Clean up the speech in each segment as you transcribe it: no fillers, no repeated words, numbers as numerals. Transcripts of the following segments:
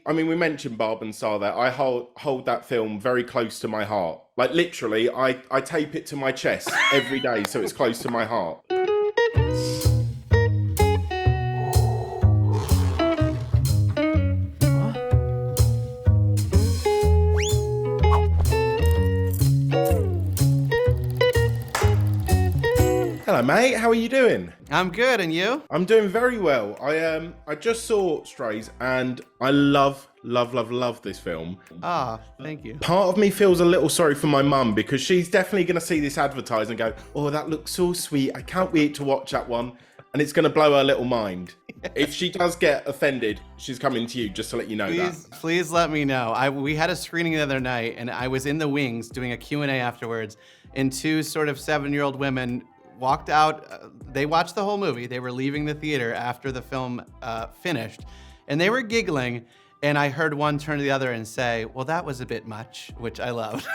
I mean, we mentioned Barb and Star there. I hold that film very close to my heart. Like literally, I tape it to my chest every day so it's close to my heart. Hello, mate. How are you doing? I'm good, and you? I'm doing very well. I just saw Strays, and I love this film. Ah, thank you. Part of me feels a little sorry for my mum because she's definitely going to see this advertised and go, "Oh, that looks so sweet. I can't wait to watch that one." And it's going to blow her little mind. If she does get offended, she's coming to you just to let you know that. Please let me know. We had a screening the other night, and I was in the wings doing a Q&A afterwards, and two sort of 7-year-old women walked out. They watched the whole movie. They were leaving the theater after the film finished, and they were giggling. And I heard one turn to the other and say, "Well, that was a bit much," which I loved.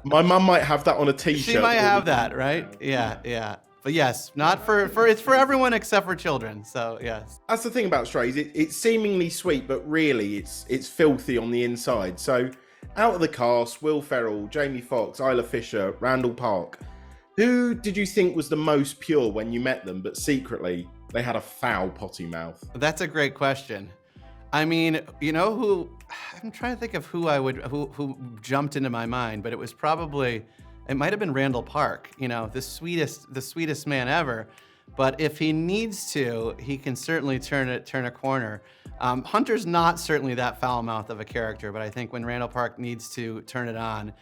My mum might have that on a t-shirt. She might have that, right? Yeah. But yes, not for it's for everyone except for children. So yes. That's the thing about Strays. It's seemingly sweet, but really it's filthy on the inside. So out of the cast, Will Ferrell, Jamie Foxx, Isla Fisher, Randall Parks. Who did you think was the most pure when you met them, but secretly they had a foul potty mouth? That's a great question. I mean, you know who? I'm trying to think of who jumped into my mind, but it was probably, it might have been Randall Parks. You know, the sweetest man ever. But if he needs to, he can certainly turn a corner. Hunter's not certainly that foul mouth of a character, but I think when Randall Parks needs to turn it on,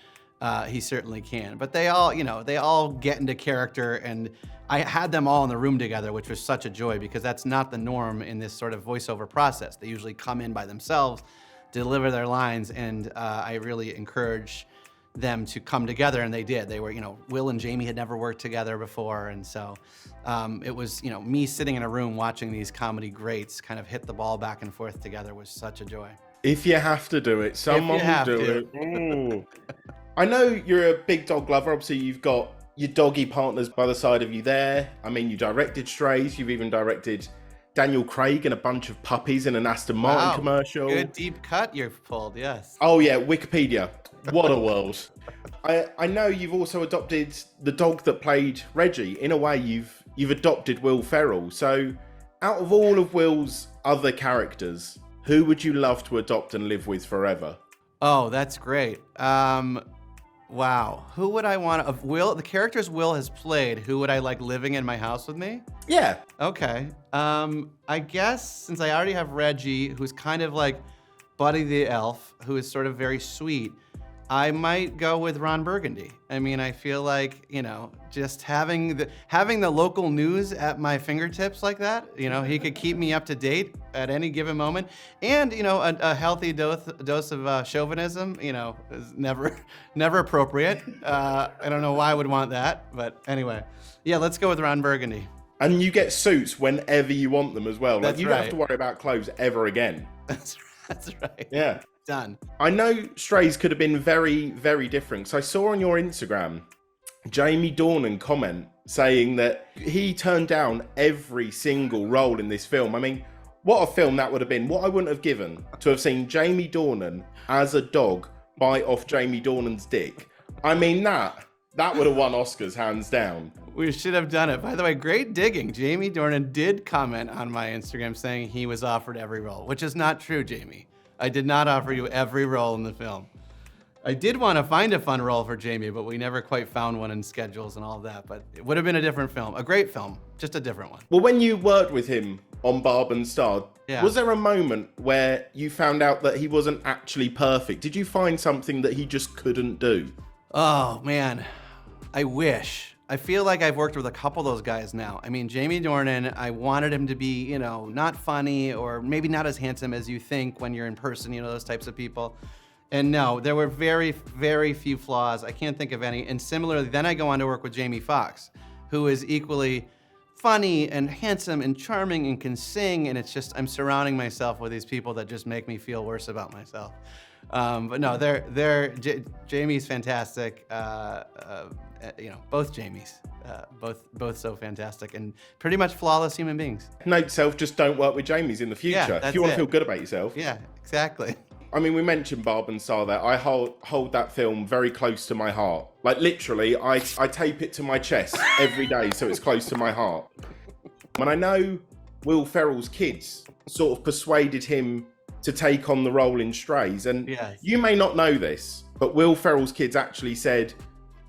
he certainly can. But they all get into character, and I had them all in the room together, which was such a joy because that's not the norm in this sort of voiceover process. They usually come in by themselves, deliver their lines, and I really encourage them to come together, and they did. They were, Will and Jamie had never worked together before, and so it was, me sitting in a room watching these comedy greats kind of hit the ball back and forth together was such a joy. If you have to do it, someone will do it. Ooh. I know you're a big dog lover. Obviously, you've got your doggy partners by the side of you there. I mean, you directed Strays. You've even directed Daniel Craig and a bunch of puppies in an Aston Martin commercial. Good deep cut you've pulled, yes. Oh, yeah, Wikipedia. What a world. I know you've also adopted the dog that played Reggie. In a way, you've adopted Will Ferrell. So out of all of Will's other characters, who would you love to adopt and live with forever? Oh, that's great. Wow. Who would I want of Will? The characters Will has played, who would I like living in my house with me? Yeah. Okay. I guess since I already have Reggie, who's kind of like Buddy the Elf, who is sort of very sweet, I might go with Ron Burgundy. I mean, I feel like, just having the local news at my fingertips like that, he could keep me up to date at any given moment. And, a healthy dose of chauvinism, is never appropriate. I don't know why I would want that, but anyway. Yeah, let's go with Ron Burgundy. And you get suits whenever you want them as well. That's you right. don't have to worry about clothes ever again. That's right. Yeah. Done. I know Strays could have been very, very different. So I saw on your Instagram, Jamie Dornan comment saying that he turned down every single role in this film. I mean, what a film that would have been. What I wouldn't have given to have seen Jamie Dornan as a dog bite off Jamie Dornan's dick. I mean, that would have won Oscars hands down. We should have done it. By the way, great digging. Jamie Dornan did comment on my Instagram saying he was offered every role, which is not true, Jamie. I did not offer you every role in the film. I did want to find a fun role for Jamie, but we never quite found one in schedules and all that. But it would have been a different film. A great film, just a different one. Well, when you worked with him on Barb and Star, was there a moment where you found out that he wasn't actually perfect? Did you find something that he just couldn't do? Oh, man. I wish. I feel like I've worked with a couple of those guys now. I mean, Jamie Dornan, I wanted him to be, not funny or maybe not as handsome as you think when you're in person, those types of people. And no, there were very, very few flaws. I can't think of any. And similarly, then I go on to work with Jamie Foxx, who is equally funny and handsome and charming and can sing. And it's just, I'm surrounding myself with these people that just make me feel worse about myself. But no, Jamie's fantastic. Both Jamies, both so fantastic and pretty much flawless human beings. Note to self, just don't work with Jamies in the future. Yeah, if you want to feel good about yourself. Yeah, exactly. I mean, we mentioned Barb and Star there. I hold that film very close to my heart. Like literally, I tape it to my chest every day so it's close to my heart. And I know Will Ferrell's kids sort of persuaded him to take on the role in Strays. And you may not know this, but Will Ferrell's kids actually said,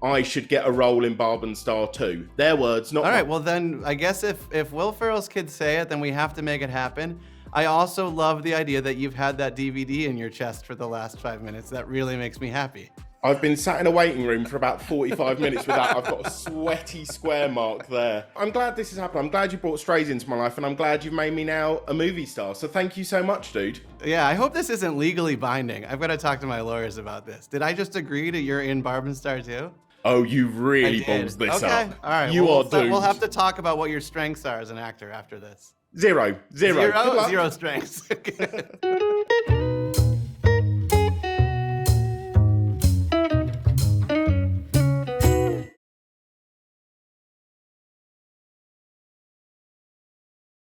I should get a role in Barb and Star too. Their words, not mine. All right, well then, I guess if Will Ferrell's kids say it, then we have to make it happen. I also love the idea that you've had that DVD in your chest for the last 5 minutes. That really makes me happy. I've been sat in a waiting room for about 45 minutes with that. I've got a sweaty square mark there. I'm glad this has happened. I'm glad you brought Strays into my life, and I'm glad you've made me now a movie star. So thank you so much, dude. Yeah, I hope this isn't legally binding. I've got to talk to my lawyers about this. Did I just agree to you're in Barb and Star too? Oh, you really balls this up. Okay, all right. You are doomed. We'll have to talk about what your strengths are as an actor after this. Zero. Zero strengths.